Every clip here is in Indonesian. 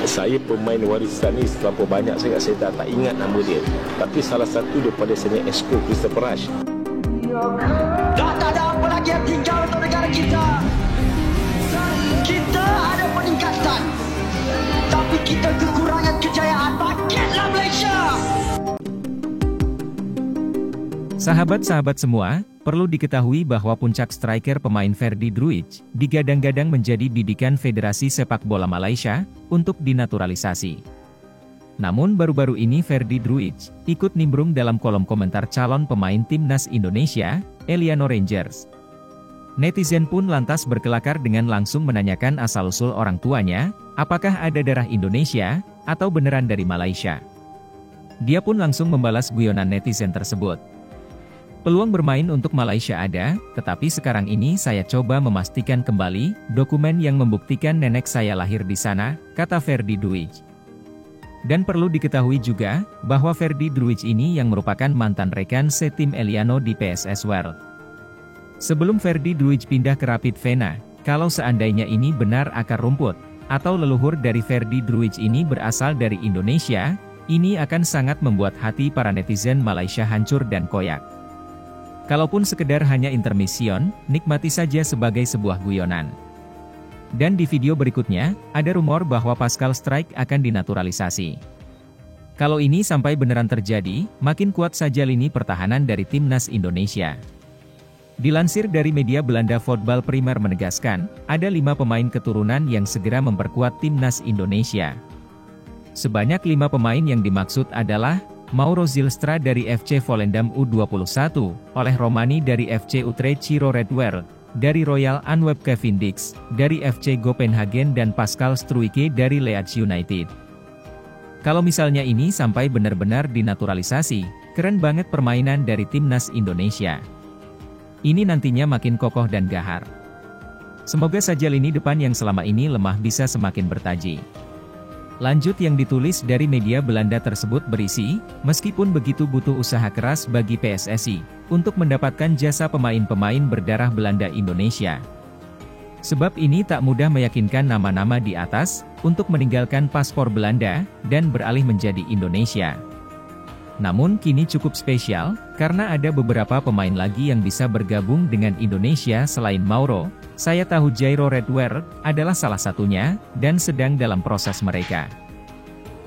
Saya pemain warisan ni terlampau banyak saya tak ingat nama dia. Tapi salah satu daripada saya Esko Christopher Rush. Tak ada apa lagi yang tinggal untuk negara kita. Kita ada peningkatan, tapi kita kekurangan kejayaan. Bangkitlah Malaysia! Sahabat-sahabat semua, perlu diketahui bahwa puncak striker pemain Ferdy Druij digadang-gadang menjadi bidikan Federasi Sepak Bola Malaysia untuk dinaturalisasi. Namun baru-baru ini Ferdy Druij ikut nimbrung dalam kolom komentar calon pemain timnas Indonesia, Eliano Rangers. Netizen pun lantas berkelakar dengan langsung menanyakan asal-usul orang tuanya, apakah ada darah Indonesia, atau beneran dari Malaysia. Dia pun langsung membalas guyonan netizen tersebut. Peluang bermain untuk Malaysia ada, tetapi sekarang ini saya coba memastikan kembali dokumen yang membuktikan nenek saya lahir di sana, kata Ferdy Druij. Dan perlu diketahui juga, bahwa Ferdy Druij ini yang merupakan mantan rekan setim Eliano di PSS World. Sebelum Ferdy Druij pindah ke Rapid Vienna, kalau seandainya ini benar akar rumput, atau leluhur dari Ferdy Druij ini berasal dari Indonesia, ini akan sangat membuat hati para netizen Malaysia hancur dan koyak. Kalaupun sekedar hanya intermission, nikmati saja sebagai sebuah guyonan. Dan di video berikutnya, ada rumor bahwa Pascal Struijk akan dinaturalisasi. Kalau ini sampai beneran terjadi, makin kuat saja lini pertahanan dari timnas Indonesia. Dilansir dari media Belanda Voetbal Primer menegaskan, ada 5 pemain keturunan yang segera memperkuat timnas Indonesia. Sebanyak 5 pemain yang dimaksud adalah Mauro Zylstra dari FC Volendam U21, oleh Romani dari FC Utrecht Ciro Red World, dari Royal Antwerp Kevin Dix, dari FC Copenhagen dan Pascal Struijk dari Leeds United. Kalau misalnya ini sampai benar-benar dinaturalisasi, keren banget permainan dari timnas Indonesia. Ini nantinya makin kokoh dan gahar. Semoga saja lini depan yang selama ini lemah bisa semakin bertaji. Lanjut yang ditulis dari media Belanda tersebut berisi, meskipun begitu butuh usaha keras bagi PSSI, untuk mendapatkan jasa pemain-pemain berdarah Belanda Indonesia. Sebab ini tak mudah meyakinkan nama-nama di atas, untuk meninggalkan paspor Belanda, dan beralih menjadi Indonesia. Namun kini cukup spesial, karena ada beberapa pemain lagi yang bisa bergabung dengan Indonesia selain Mauro. Saya tahu Jairo Red World adalah salah satunya, dan sedang dalam proses mereka.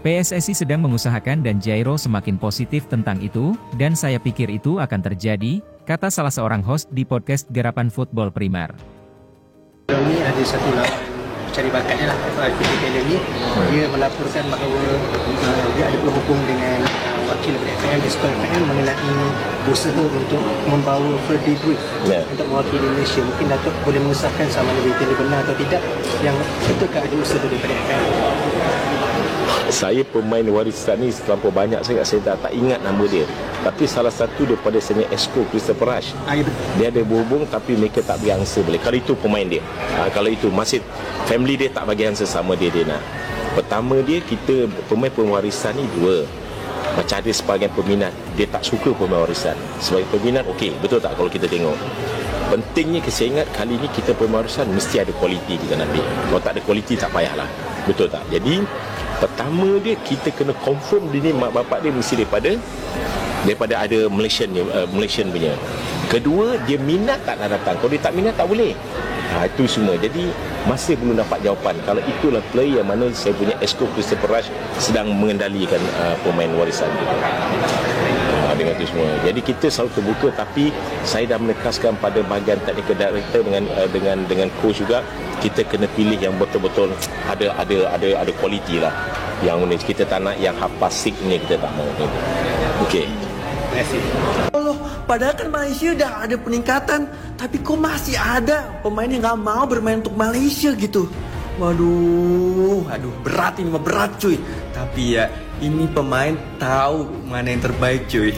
PSSI sedang mengusahakan dan Jairo semakin positif tentang itu, dan saya pikir itu akan terjadi, kata salah seorang host di podcast Garapan Football Primer. Ini ada satu lawan cari bakatnya lah, Alfie Academy. Dia melaporkan bahawa dia ada berhubung dengan wakil daripada FAM, Esko FAM mengenai usaha untuk membawa Ferdy Druij untuk mewakili Indonesia. Mungkin Datuk boleh mengesahkan sama ada berita benar atau tidak, yang betulkah ada usaha daripada FAM? Saya pemain warisan ni terlampau banyak saya tak ingat nama dia. Tapi salah satu daripada saya Esko Christopher Rush. Dia ada berhubung tapi mereka tak bagi answer boleh. Kalau itu pemain dia. Kalau itu masih family dia tak bagi answer sama dia nak. Pertama dia, kita pemain warisan ni dua. Macam ada sebahagian peminat dia tak suka pemain warisan. Sebagai peminat okey, betul tak kalau kita tengok. Pentingnya saya ingat kali ni kita pemain warisan mesti ada kualiti kita nak ambil. Kalau tak ada kualiti tak payahlah. Betul tak? Jadi pertama dia, kita kena confirm dia ni mak bapak dia mesti daripada ada Malaysian punya. Kedua, dia minat tak nak datang. Kalau dia tak minat tak boleh. Itu semua. Jadi masih belum dapat jawapan. Kalau itulah play yang mana saya punya Esko Christopher Rush sedang mengendalikan pemain warisan itu. Dengan itu semua. Jadi kita selalu terbuka, tapi saya dah menekankan pada bahagian technical director dengan coach juga, kita kena pilih yang betul-betul ada kualiti lah. Yang ni kita tak nak yang hapasik ni, kita tak mau. Okey. Terima kasih. Allah, padahal kan Malaysia dah ada peningkatan, tapi kok masih ada pemain yang nggak mau bermain untuk Malaysia gitu. Waduh, berat ini mah berat cuy. Tapi ya, ini pemain tahu mana yang terbaik cuy.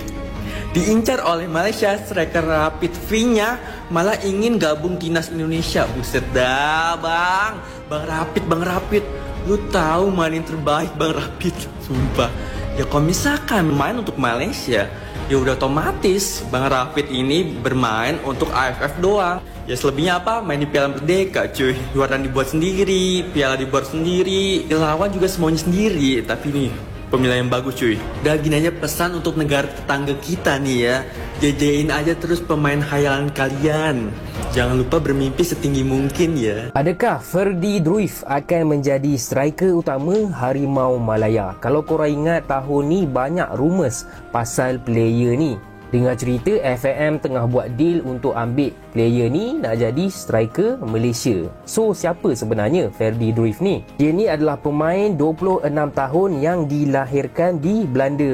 Diincar oleh Malaysia, striker Rapid Vienna malah ingin gabung timnas Indonesia. Buset dah bang Rapid. Lu tahu mana yang terbaik Bang Rapid? Sumpah. Ya kalau misalkan main untuk Malaysia, ya udah otomatis Bang Rafid ini bermain untuk AFF doang. Ya selebihnya apa? Main di Piala Merdeka cuy. Juara dibuat sendiri, piala dibuat sendiri, lawan juga semuanya sendiri. Tapi nih pemilihan yang bagus cuy. Udah gini aja pesan untuk negara tetangga kita nih ya. Jajain aja terus pemain khayalan kalian. Jangan lupa bermimpi setinggi mungkin ya. Adakah Ferdi Druif akan menjadi striker utama Harimau Malaya? Kalau korang ingat tahun ni banyak rumours pasal player ni. Dengar cerita FAM tengah buat deal untuk ambil player ni nak jadi striker Malaysia. So siapa sebenarnya Ferdi Druif ni? Dia ni adalah pemain 26 tahun yang dilahirkan di Belanda.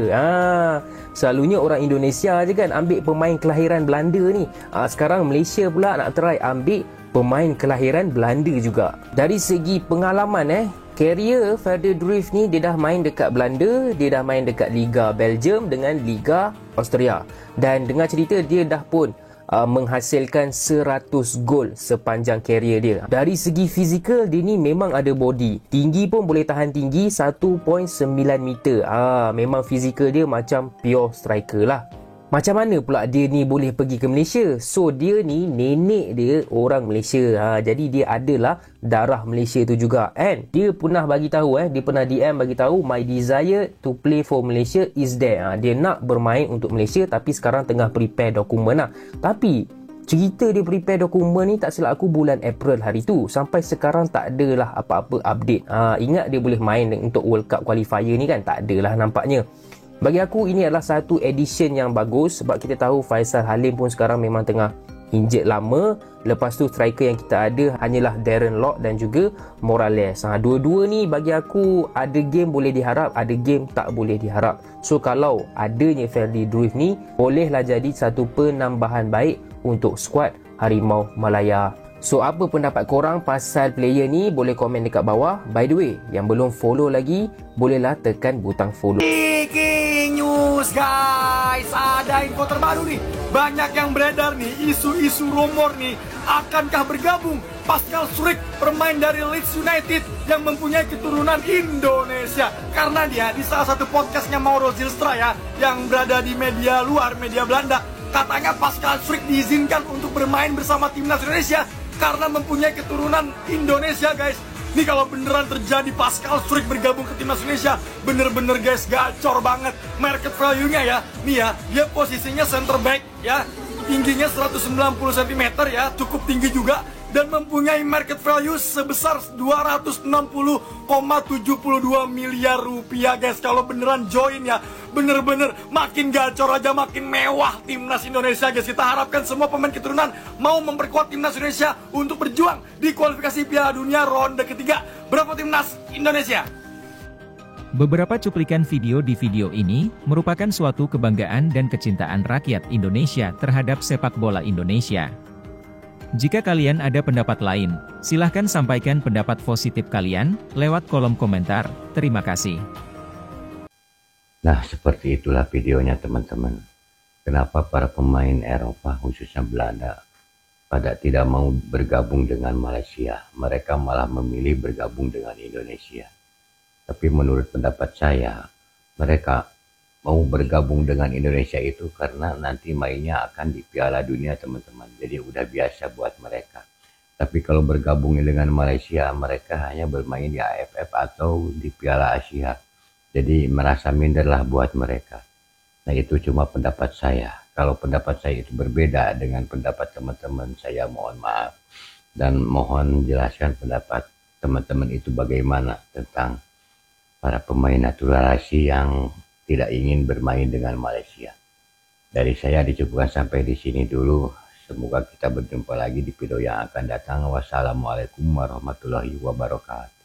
Selalunya orang Indonesia je kan ambil pemain kelahiran Belanda ni. Sekarang Malaysia pula nak try ambil pemain kelahiran Belanda juga. Dari segi pengalaman karier Ferdi Druif ni dia dah main dekat Belanda, dia dah main dekat Liga Belgium dengan Liga Austria. Dan dengar cerita dia dah pun menghasilkan 100 gol sepanjang karier dia. Dari segi fizikal dia ni memang ada body. Tinggi pun boleh tahan tinggi 1.9 meter. Memang fizikal dia macam pure striker lah. Macam mana pula dia ni boleh pergi ke Malaysia? So dia ni nenek dia orang Malaysia. Jadi dia adalah darah Malaysia tu juga. And dia pernah bagi tahu dia pernah DM bagi tahu my desire to play for Malaysia is there. Dia nak bermain untuk Malaysia tapi sekarang tengah prepare dokumen lah. Tapi cerita dia prepare dokumen ni tak silap aku bulan April hari tu. Sampai sekarang tak adalah apa-apa update. Ingat dia boleh main untuk World Cup qualifier ni kan? Tak adalah nampaknya. Bagi aku ini adalah satu edition yang bagus sebab kita tahu Faisal Halim pun sekarang memang tengah injet lama. Lepas tu striker yang kita ada hanyalah Darren Lock dan juga Morales. Dua-dua ni bagi aku ada game boleh diharap, ada game tak boleh diharap. So kalau adanya Ferdi Druif ni bolehlah jadi satu penambahan baik untuk skuad Harimau Malaya. So apa pendapat korang pasal player ni? Boleh komen dekat bawah. By the way, yang belum follow lagi bolehlah tekan butang follow. Breaking news guys, ada info terbaru nih. Banyak yang beredar nih, isu-isu rumor nih. Akankah bergabung Pascal Struijk, pemain dari Leeds United yang mempunyai keturunan Indonesia? Karena dia di salah satu podcastnya Mauro Zilstra ya, yang berada di media luar, media Belanda, katanya Pascal Struijk diizinkan untuk bermain bersama timnas Indonesia karena mempunyai keturunan Indonesia guys. Nih kalau beneran terjadi Pascal Struijk bergabung ke timnas Indonesia, bener-bener guys gacor banget market value-nya ya. Nih ya, dia posisinya center back ya, tingginya 190 cm ya, cukup tinggi juga. Dan mempunyai market value sebesar 260,72 miliar rupiah guys. Kalau beneran join ya, bener-bener makin gacor aja, makin mewah timnas Indonesia guys. Kita harapkan semua pemain keturunan mau memperkuat timnas Indonesia untuk berjuang di kualifikasi Piala Dunia ronde ketiga. Berapa timnas Indonesia? Beberapa cuplikan video di video ini merupakan suatu kebanggaan dan kecintaan rakyat Indonesia terhadap sepak bola Indonesia. Jika kalian ada pendapat lain, silahkan sampaikan pendapat positif kalian lewat kolom komentar. Terima kasih. Nah, seperti itulah videonya teman-teman. Kenapa para pemain Eropa, khususnya Belanda, pada tidak mau bergabung dengan Malaysia. Mereka malah memilih bergabung dengan Indonesia. Tapi menurut pendapat saya, mereka mau bergabung dengan Indonesia itu karena nanti mainnya akan di Piala Dunia teman-teman. Jadi udah biasa buat mereka. Tapi kalau bergabung dengan Malaysia, mereka hanya bermain di AFF atau di Piala Asia. Jadi merasa minder lah buat mereka. Nah itu cuma pendapat saya. Kalau pendapat saya itu berbeda dengan pendapat teman-teman, saya mohon maaf. Dan mohon jelaskan pendapat teman-teman itu bagaimana tentang para pemain naturalisasi yang tidak ingin bermain dengan Malaysia. Dari saya dicukupkan sampai di sini dulu. Semoga kita berjumpa lagi di video yang akan datang. Wassalamualaikum warahmatullahi wabarakatuh.